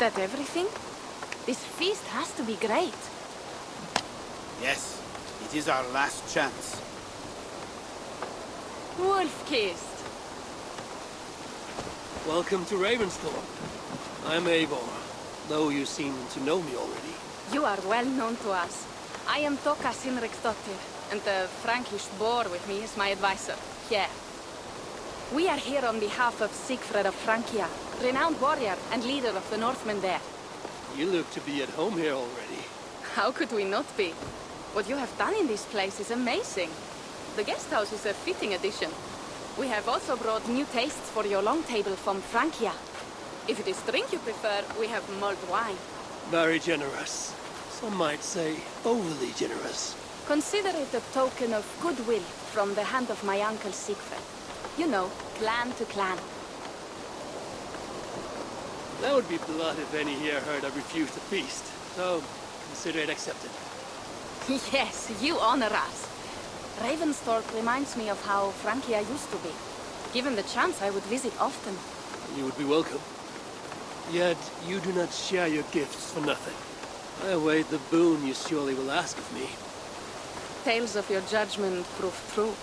that everything? This feast has to be great. Yes, it is our last chance. Wolf-kissed. Welcome to Ravensthorpe. I'm Eivor, though you seem to know me already. You are well known to us. I am Toka Sinriksdottir, and the Frankish boar with me is my advisor, here. We are here on behalf of Sigfred of Francia, renowned warrior and leader of the Northmen there. You look to be at home here already. How could we not be? What you have done in this place is amazing. The guest house is a fitting addition. We have also brought new tastes for your long table from Francia. If it is drink you prefer, we have mulled wine. Very generous. Some might say overly generous. Consider it a token of goodwill from the hand of my uncle Sigfred. You know, clan to clan. That would be blood if any here heard I refused the feast. So, consider it accepted. Yes, you honor us. Ravensthorpe reminds me of how Francia used to be. Given the chance, I would visit often. You would be welcome. Yet, you do not share your gifts for nothing. I await the boon you surely will ask of me. Tales of your judgment prove true.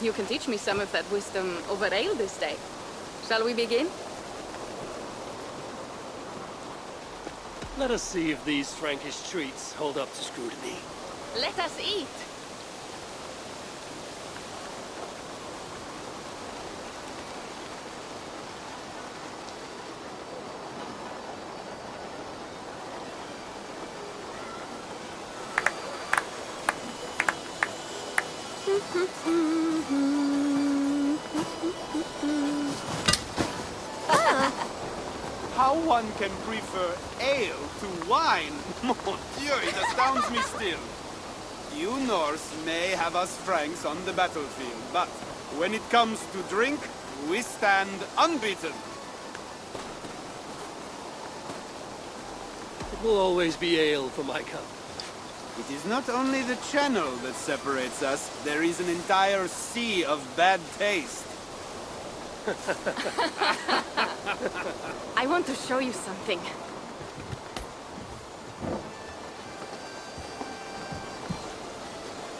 You can teach me some of that wisdom over ale this day. Shall we begin? Let us see if these Frankish treats hold up to scrutiny. Let us eat! How one can prefer ale to wine? Mon Dieu, it astounds me still. You Norse may have us Franks on the battlefield, but when it comes to drink, we stand unbeaten. It will always be ale for my cup. It is not only the channel that separates us, there is an entire sea of bad taste. I want to show you something.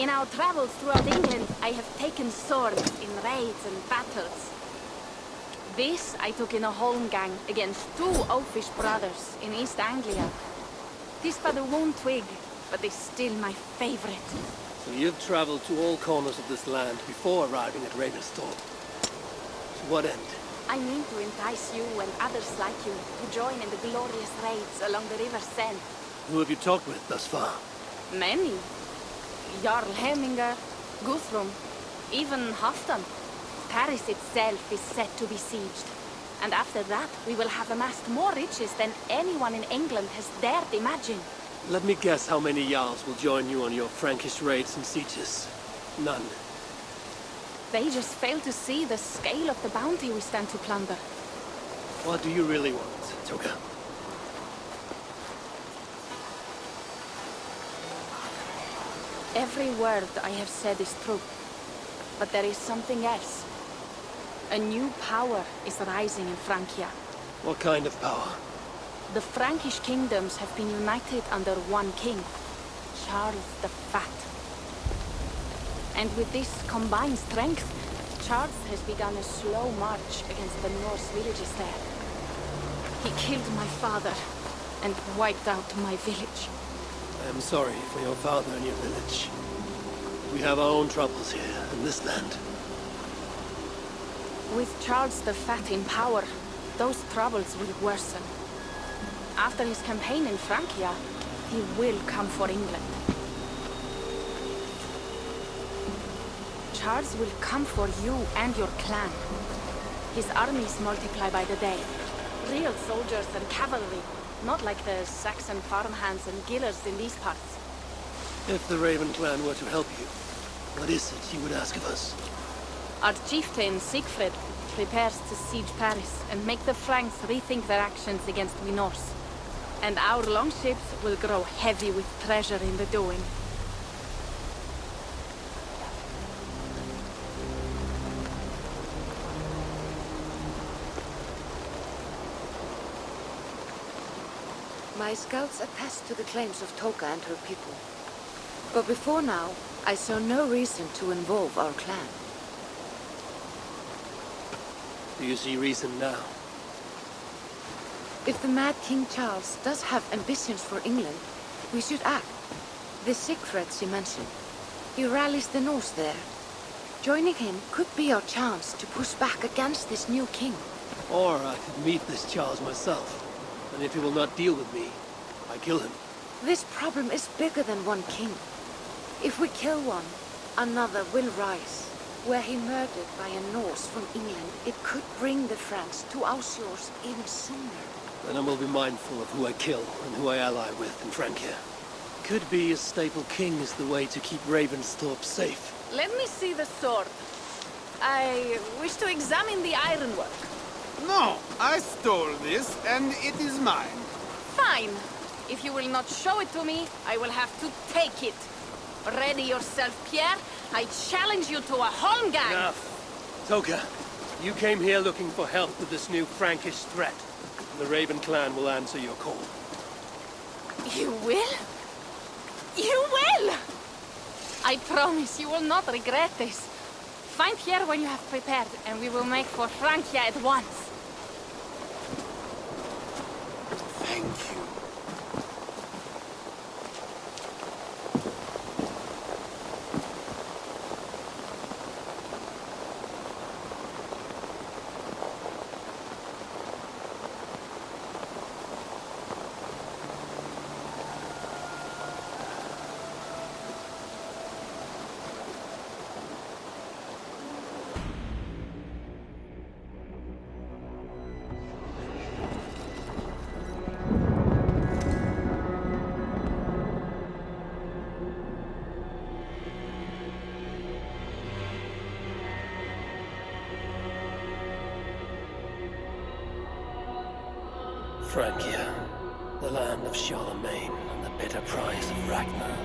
In our travels throughout England, I have taken swords in raids and battles. This I took in a holmgang against two oafish brothers in East Anglia. This but a worn twig, but is still my favorite. So you've traveled to all corners of this land before arriving at Ravensthorpe. To what end? I mean to entice you and others like you to join in the glorious raids along the River Seine. Who have you talked with thus far? Many. Jarl Hemminger, Guthrum, even Halfdan. Paris itself is set to be sieged. And after that, we will have amassed more riches than anyone in England has dared imagine. Let me guess how many Jarls will join you on your Frankish raids and sieges. None. They just fail to see the scale of the bounty we stand to plunder. What do you really want, Toga? Every word I have said is true. But there is something else. A new power is rising in Francia. What kind of power? The Frankish kingdoms have been united under one king, Charles the Fat. And with this combined strength, Charles has begun a slow march against the Norse villages there. He killed my father and wiped out my village. I am sorry for your father and your village. We have our own troubles here in this land. With Charles the Fat in power, those troubles will worsen. After his campaign in Francia, he will come for England. Charles will come for you and your clan. His armies multiply by the day. Real soldiers and cavalry, not like the Saxon farmhands and gillers in these parts. If the Raven clan were to help you, what is it you would ask of us? Our chieftain, Sigfred, prepares to siege Paris and make the Franks rethink their actions against we Norse. And our longships will grow heavy with treasure in the doing. My scouts attest to the claims of Toka and her people. But before now, I saw no reason to involve our clan. Do you see reason now? If the Mad King Charles does have ambitions for England, we should act. The Siegfrieds he mentioned. He rallies the Norse there. Joining him could be our chance to push back against this new king. Or I could meet this Charles myself, and if he will not deal with me, I kill him. This problem is bigger than one king. If we kill one, another will rise. Were he murdered by a Norse from England, it could bring the Franks to our shores even sooner. Then I will be mindful of who I kill and who I ally with in Francia. Could be a staple king is the way to keep Ravensthorpe safe. Let me see the sword. I wish to examine the ironwork. No, I stole this, and it is mine. Fine. If you will not show it to me, I will have to take it. Ready yourself, Pierre. I challenge you to a holmgang. Enough. Toka, you came here looking for help with this new Frankish threat. The Raven clan will answer your call. You will? You will! I promise you will not regret this. Find Pierre when you have prepared, and we will make for Francia at once. Thank you. Francia, the land of Charlemagne and the bitter price of Ragnar,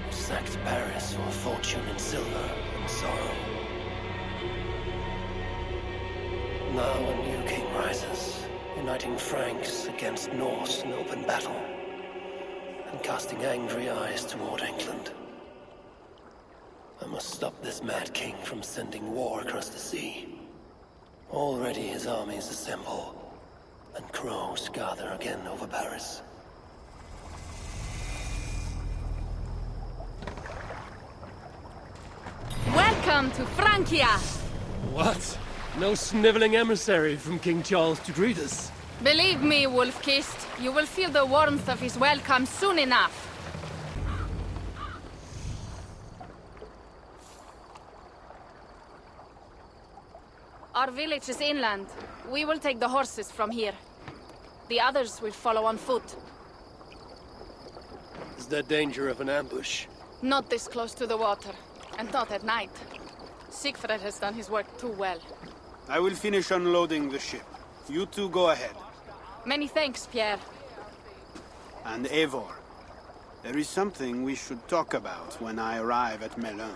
who sacked Paris for a fortune in silver and sorrow. Now a new king rises, uniting Franks against Norse in open battle, and casting angry eyes toward England. I must stop this mad king from sending war across the sea. Already his armies assemble, and crows gather again over Paris. Welcome to Francia! What? No sniveling emissary from King Charles to greet us? Believe me, Wolf-Kissed, you will feel the warmth of his welcome soon enough. Our village is inland. We will take the horses from here. The others will follow on foot. Is there danger of an ambush? Not this close to the water, and not at night. Siegfried has done his work too well. I will finish unloading the ship. You two go ahead. Many thanks, Pierre. And Eivor, there is something we should talk about when I arrive at Melun.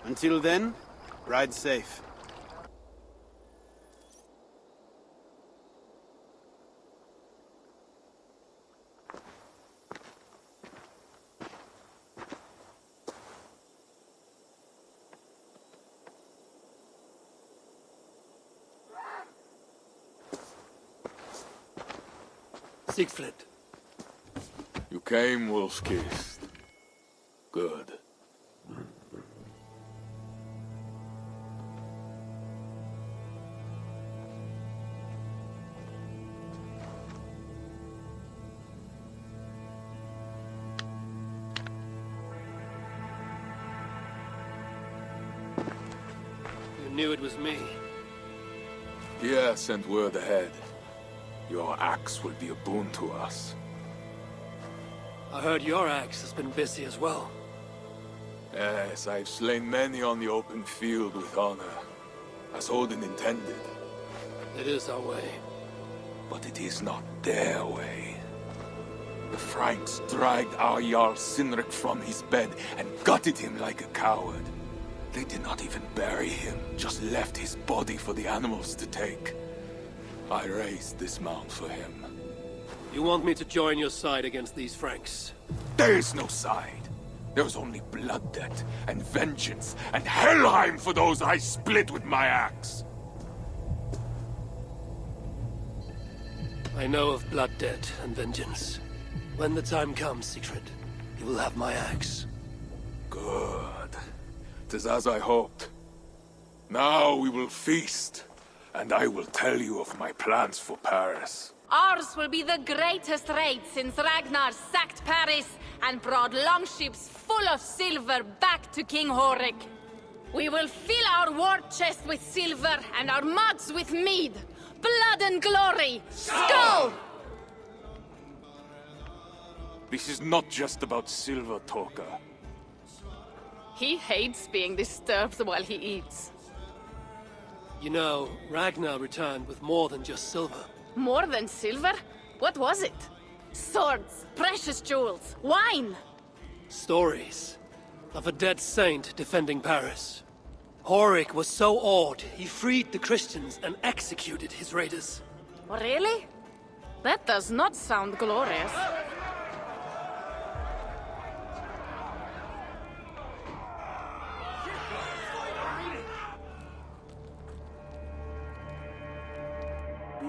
Until then, ride safe. Siegfried. You came, Wolf-Kissed. Good. You knew it was me. Pierre sent word ahead. Your axe will be a boon to us. I heard your axe has been busy as well. Yes, I've slain many on the open field with honor, as Odin intended. It is our way. But it is not their way. The Franks dragged our Jarl Sinric from his bed and gutted him like a coward. They did not even bury him, just left his body for the animals to take. I raised this mound for him. You want me to join your side against these Franks? There is no side. There is only blood debt and vengeance and Helheim for those I split with my axe. I know of blood debt and vengeance. When the time comes, Siegfried, you will have my axe. Good. 'Tis as I hoped. Now we will feast, and I will tell you of my plans for Paris. Ours will be the greatest raid since Ragnar sacked Paris and brought longships full of silver back to King Horik. We will fill our war chest with silver and our mugs with mead. Blood and glory! Skull! This is not just about silver, Torka. He hates being disturbed while he eats. You know, Ragnar returned with more than just silver. More than silver? What was it? Swords, precious jewels, wine! Stories of a dead saint defending Paris. Horik was so awed, he freed the Christians and executed his raiders. Really? That does not sound glorious.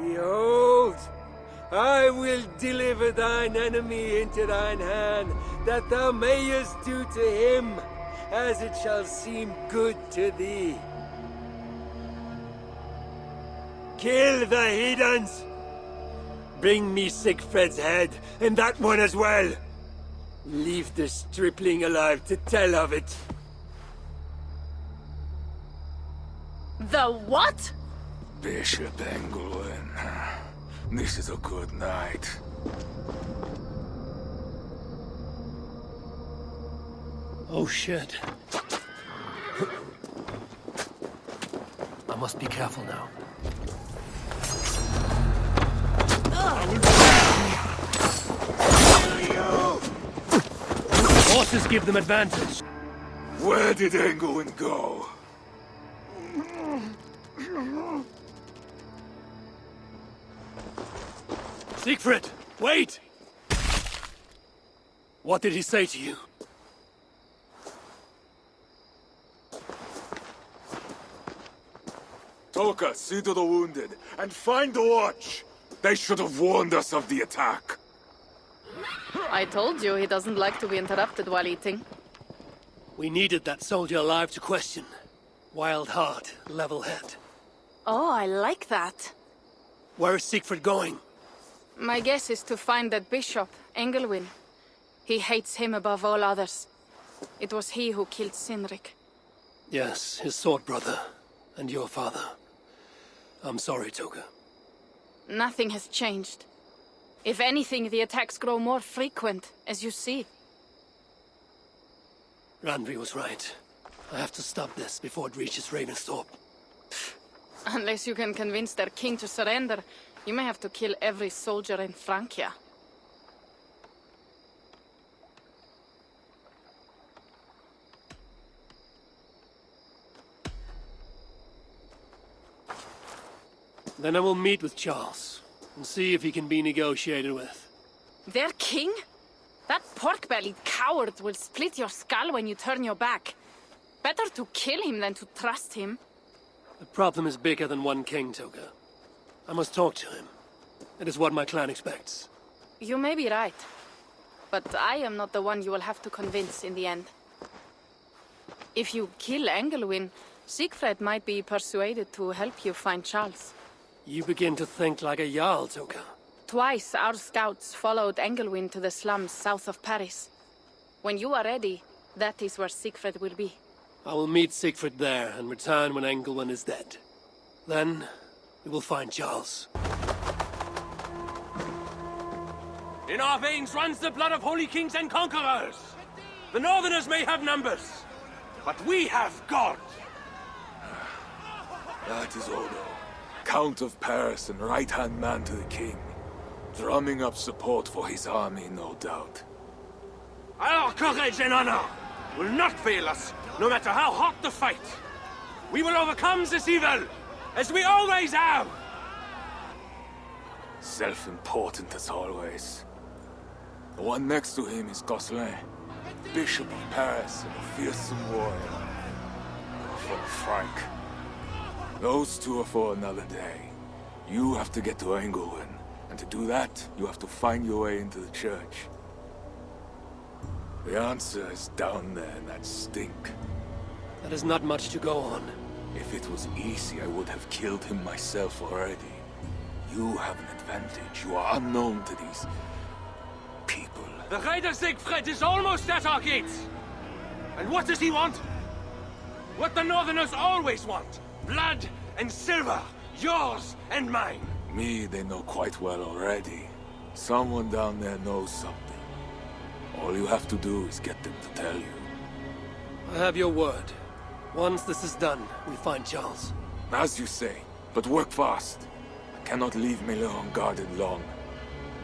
Behold, I will deliver thine enemy into thine hand, that thou mayest do to him as it shall seem good to thee. Kill the heathens! Bring me Siegfried's head, and that one as well. Leave the stripling alive to tell of it. The what? Bishop Engelwin. This is a good night. Oh shit. I must be careful now. Horses give them advantage. Where did Engelwin go? Siegfried, wait! What did he say to you? Toka, see to the wounded, and find the watch! They should have warned us of the attack. I told you he doesn't like to be interrupted while eating. We needed that soldier alive to question. Wild heart, level head. Oh, I like that. Where is Siegfried going? My guess is to find that bishop, Engelwin. He hates him above all others. It was he who killed Cynric. Yes, his sword brother. And your father. I'm sorry, Toga. Nothing has changed. If anything, the attacks grow more frequent, as you see. Randvi was right. I have to stop this before it reaches Ravensthorpe. Unless you can convince their king to surrender, you may have to kill every soldier in Francia. Then I will meet with Charles, and see if he can be negotiated with. Their king? That pork-bellied coward will split your skull when you turn your back. Better to kill him than to trust him. The problem is bigger than one king, Toga. I must talk to him. It is what my clan expects. You may be right. But I am not the one you will have to convince in the end. If you kill Engelwin, Siegfried might be persuaded to help you find Charles. You begin to think like a Jarl, Toga. Twice our scouts followed Engelwin to the slums south of Paris. When you are ready, that is where Siegfried will be. I will meet Siegfried there and return when Engelwin is dead. Then, we will find Charles. In our veins runs the blood of holy kings and conquerors. The Northerners may have numbers, but we have God. That is Odo, Count of Paris and right-hand man to the king. Drumming up support for his army, no doubt. Our courage and honor will not fail us, no matter how hot the fight. We will overcome this evil, as we always have. Self-important as always. The one next to him is Gosselin, Bishop of Paris and a fearsome warrior. For Frank. Those two are for another day. You have to get to Engelwin, and to do that, you have to find your way into the church. The answer is down there in that stink. That is not much to go on. If it was easy, I would have killed him myself already. You have an advantage. You are unknown to these people. The Raider Siegfried is almost at our gates! And what does he want? What the Northerners always want! Blood and silver! Yours and mine! Me, they know quite well already. Someone down there knows something. All you have to do is get them to tell you. I have your word. Once this is done, we find Charles. As you say, but work fast. I cannot leave Miller unguarded long.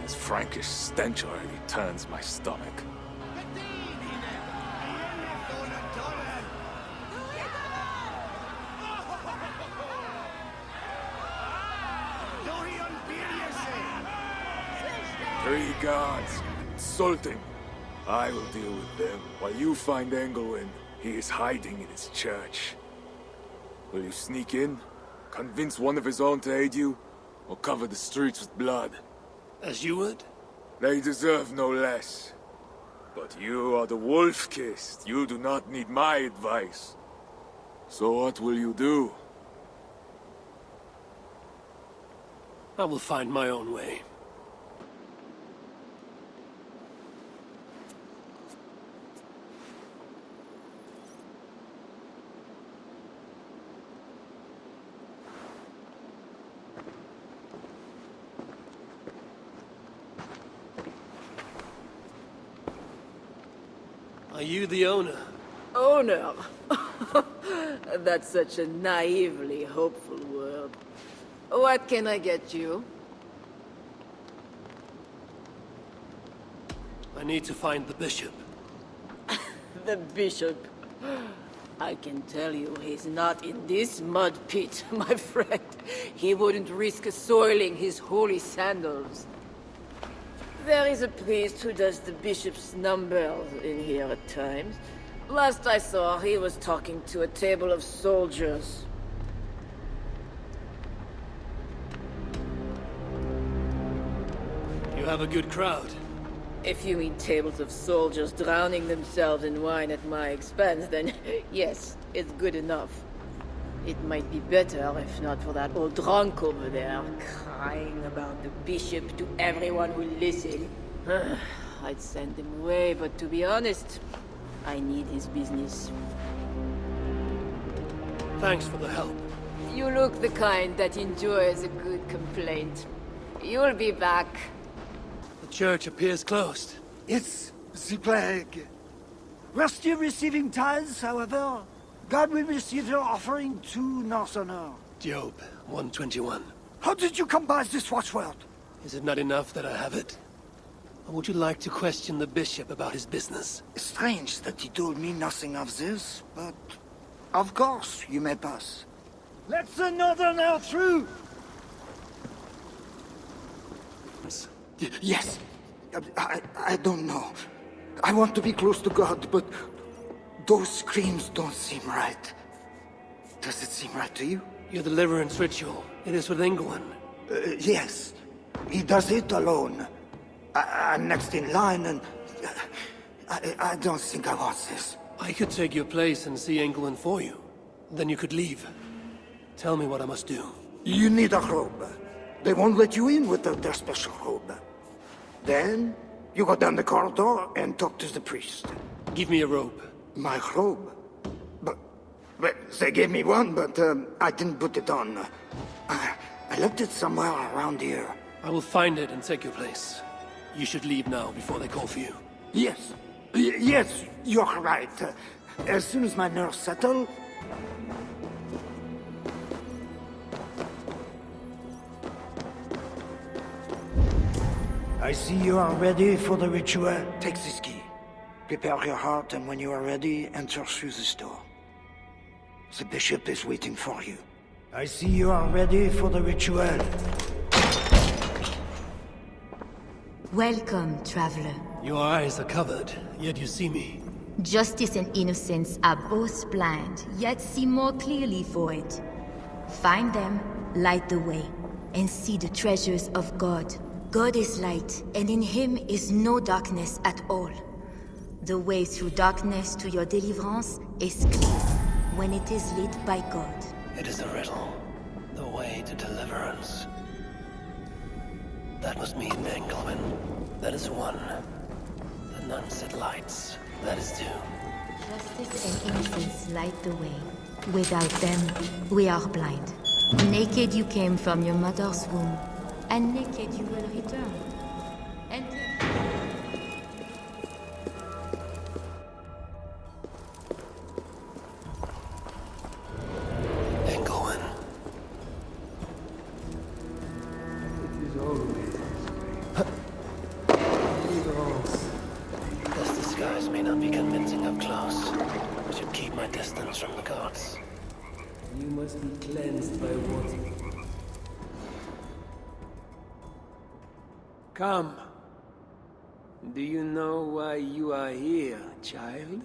This Frankish stench already turns my stomach. Three guards, insulting. I will deal with them, while you find Engelwin. He is hiding in his church. Will you sneak in, convince one of his own to aid you, or cover the streets with blood? As you would? They deserve no less. But you are the wolf-kissed. You do not need my advice. So what will you do? I will find my own way. Are you the owner? Owner? That's such a naively hopeful word. What can I get you? I need to find the bishop. The bishop? I can tell you he's not in this mud pit, my friend. He wouldn't risk soiling his holy sandals. There is a priest who does the bishop's numbers in here at times. Last I saw, he was talking to a table of soldiers. You have a good crowd. If you mean tables of soldiers drowning themselves in wine at my expense, then yes, it's good enough. It might be better if not for that old drunk over there, crying about the bishop to everyone who listens. I'd send him away, but to be honest, I need his business. Thanks for the help. You look the kind that enjoys a good complaint. You'll be back. The church appears closed. It's the plague. We're still receiving tithes, however. God will receive your offering to Northerner. Job 121. How did you come by this watchword? Is it not enough that I have it? Or would you like to question the bishop about his business? Strange that he told me nothing of this, but... Of course, you may pass. Let the Northerner through! Yes. I don't know. I want to be close to God, but... those screams don't seem right. Does it seem right to you? Your deliverance ritual. It is with Engelwin. Yes. He does it alone. I'm next in line, and... I don't think I want this. I could take your place and see Engelwin for you. Then you could leave. Tell me what I must do. You need a robe. They won't let you in without their special robe. Then, you go down the corridor and talk to the priest. Give me a robe. My robe? But they gave me one, but I didn't put it on. I left it somewhere around here. I will find it and take your place. You should leave now before they call for you. Yes. Yes, you're right. As soon as my nerves settle... I see you are ready for the ritual. Take this key. Prepare your heart, and when you are ready, enter through this door. The bishop is waiting for you. I see you are ready for the ritual. Welcome, traveler. Your eyes are covered, yet you see me. Justice and innocence are both blind, yet see more clearly for it. Find them, light the way, and see the treasures of God. God is light, and in him is no darkness at all. The way through darkness to your deliverance is clear when it is lit by God. It is a riddle. The way to deliverance. That was me, Engelman. That is one. The nun said lights. That is two. Justice and innocence light the way. Without them, we are blind. Naked you came from your mother's womb, and naked you will return. And Engelman. It is always This disguise may not be convincing up close. I should keep my distance from the gods. You must be cleansed by water. Come. Do you know why you are here, child?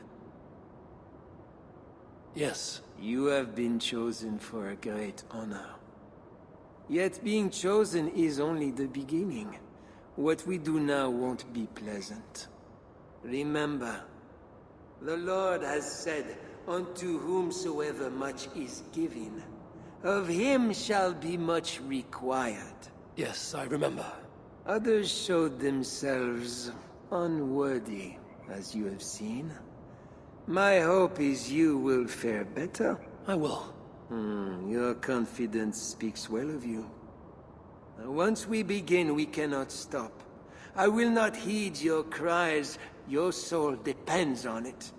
Yes. You have been chosen for a great honor. Yet being chosen is only the beginning. What we do now won't be pleasant. Remember, the Lord has said, unto whomsoever much is given, of him shall be much required. Yes, I remember. Others showed themselves unworthy, as you have seen. My hope is you will fare better. I will. Your confidence speaks well of you. Once we begin, we cannot stop. I will not heed your cries. Your soul depends on it.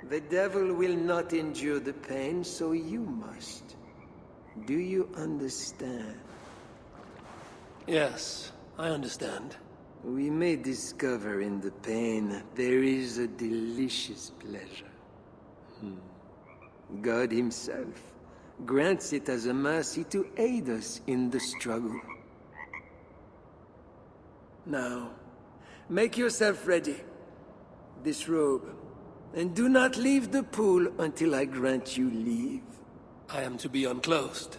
The devil will not endure the pain, so you must. Do you understand? Yes, I understand. We may discover in the pain there is a delicious pleasure. God himself grants it as a mercy to aid us in the struggle. Now, make yourself ready. Disrobe, and do not leave the pool until I grant you leave. I am to be unclothed.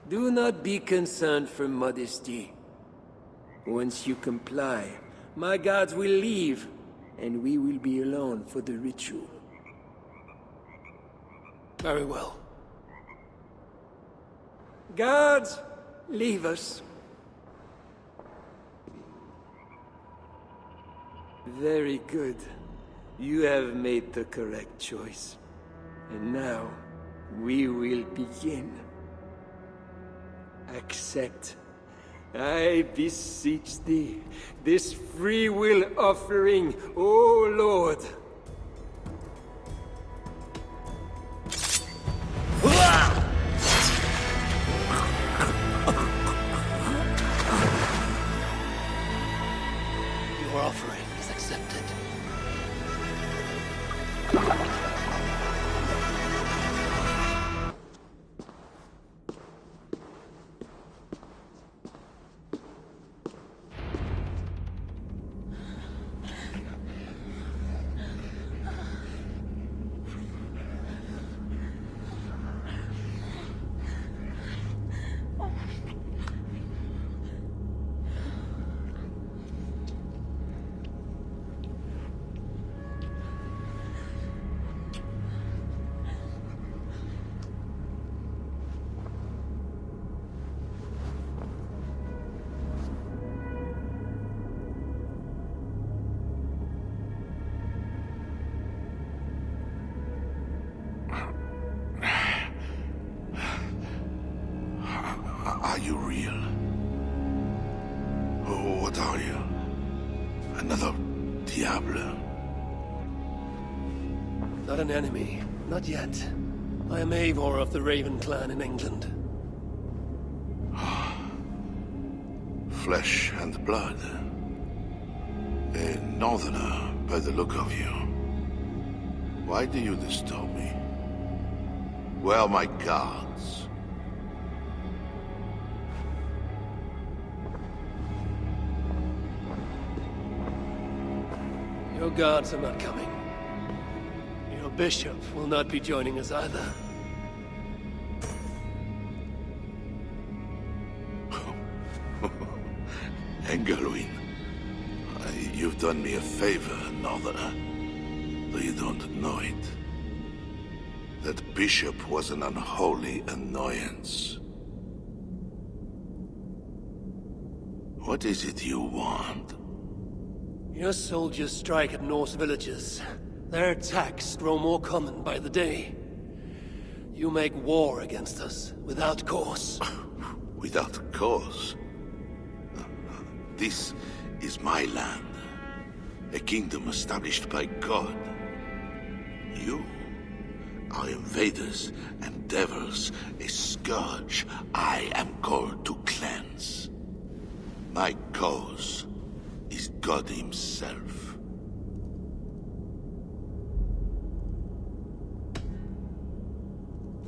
Do not be concerned for modesty. Once you comply, my guards will leave, and we will be alone for the ritual. Very well. Guards, leave us. Very good. You have made the correct choice. And now, we will begin. Accept, I beseech thee, this free will offering, O Lord. Your offering is accepted. Are you real? Oh, what are you? Another Diablo? Not an enemy. Not yet. I am Eivor of the Raven clan in England. Flesh and blood. A northerner, by the look of you. Why do you disturb me? Where are my guards? Your guards are not coming. Your bishop will not be joining us either. Engelwin, you've done me a favor, Northerner, though you don't know it. That bishop was an unholy annoyance. What is it you want? Your soldiers strike at Norse villages. Their attacks grow more common by the day. You make war against us, without cause. Without cause? This is my land. A kingdom established by God. You are invaders and devils, a scourge I am called to cleanse. My cause is God himself.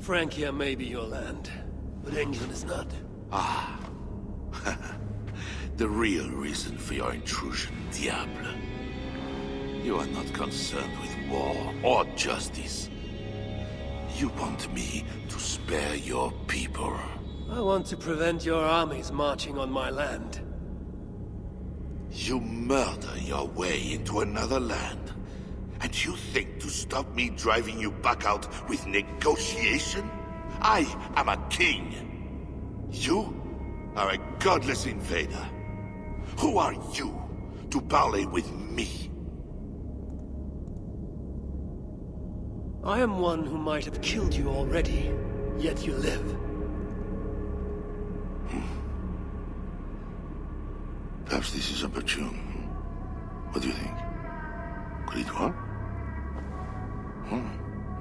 Francia may be your land, but England is not. Ah. The real reason for your intrusion, Diable. You are not concerned with war or justice. You want me to spare your people. I want to prevent your armies marching on my land. You murder your way into another land, and you think to stop me driving you back out with negotiation? I am a king. You are a godless invader. Who are you to parley with me? I am one who might have killed you already, yet you live. Perhaps this is opportune. What do you think? Could it work?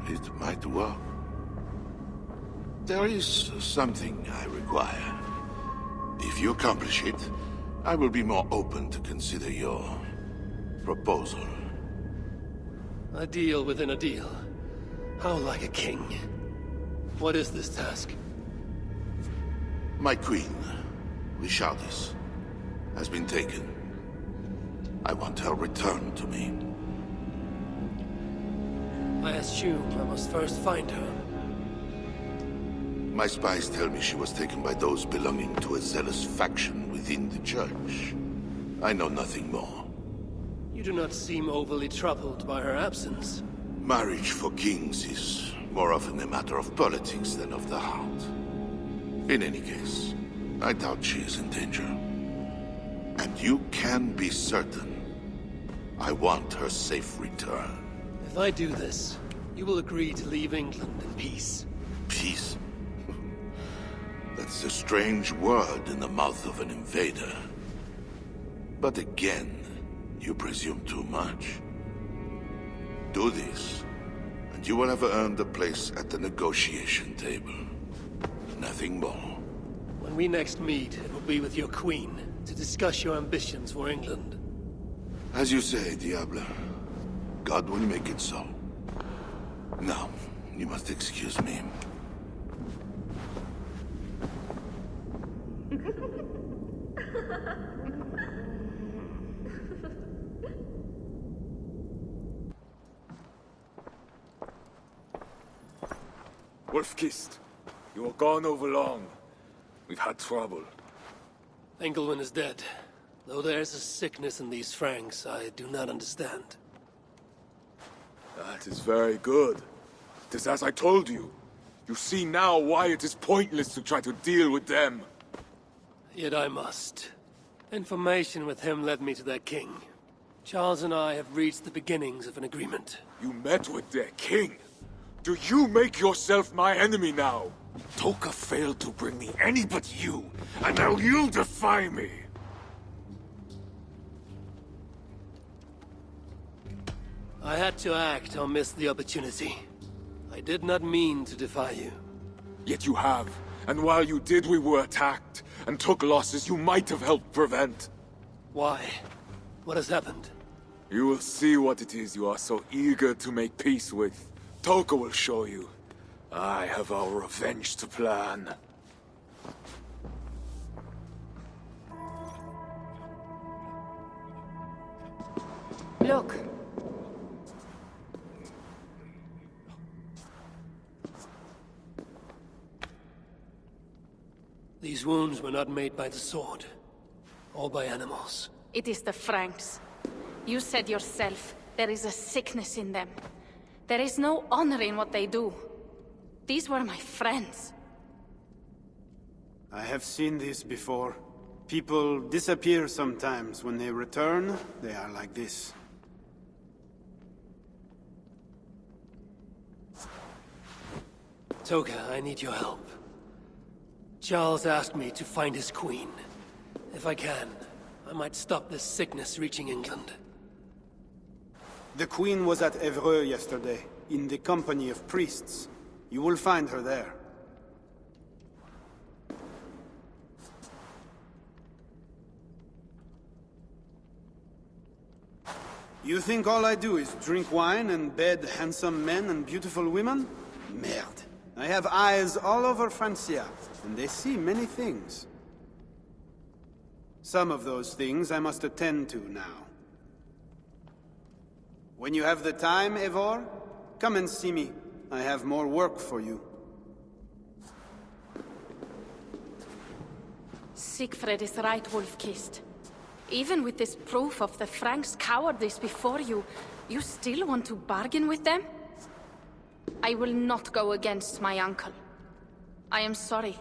It might work. There is something I require. If you accomplish it, I will be more open to consider your proposal. A deal within a deal. How like a king. What is this task? My queen, Richardis, has been taken. I want her returned to me. I assume I must first find her. My spies tell me she was taken by those belonging to a zealous faction within the church. I know nothing more. You do not seem overly troubled by her absence. Marriage for kings is more often a matter of politics than of the heart. In any case, I doubt she is in danger. And you can be certain I want her safe return. If I do this, you will agree to leave England in peace. Peace? That's a strange word in the mouth of an invader. But again, you presume too much. Do this, and you will have earned a place at the negotiation table. Nothing more. When we next meet, it will be with your queen, to discuss your ambitions for England. As you say, Diable. God will make it so. Now, you must excuse me. Wolf-Kissed, you were gone over long. We've had trouble. Engelwin is dead. Though there's a sickness in these Franks I do not understand. That is very good. It is as I told you. You see now why it is pointless to try to deal with them. Yet I must. Information with him led me to their king. Charles and I have reached the beginnings of an agreement. You met with their king? Do you make yourself my enemy now? Toka failed to bring me any but you, and now you defy me! I had to act or miss the opportunity. I did not mean to defy you. Yet you have, and while you did we were attacked, and took losses you might have helped prevent. Why? What has happened? You will see what it is you are so eager to make peace with. Toka will show you. I have our revenge to plan. Look, These wounds were not made by the sword, or by animals. It is the Franks. You said yourself, there is a sickness in them. There is no honor in what they do. These were my friends. I have seen this before. People disappear sometimes. When they return, they are like this. Toka, I need your help. Charles asked me to find his queen. If I can, I might stop this sickness reaching England. The queen was at Evreux yesterday, in the company of priests. You will find her there. You think all I do is drink wine and bed handsome men and beautiful women? Merde. I have eyes all over Francia, and they see many things. Some of those things I must attend to now. When you have the time, Eivor, come and see me. I have more work for you. Siegfried is right, Wolf-Kissed. Even with this proof of the Franks' cowardice before you, you still want to bargain with them? I will not go against my uncle. I am sorry.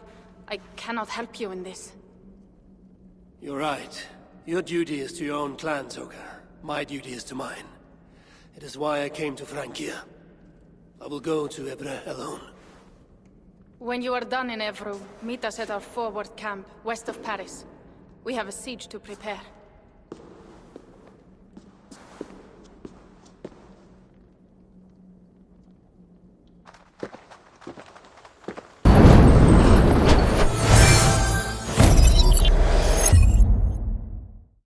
I cannot help you in this. You're right. Your duty is to your own clan, Toka. My duty is to mine. It is why I came to Francia. I will go to Evreux alone. When you are done in Evreux, meet us at our forward camp, west of Paris. We have a siege to prepare.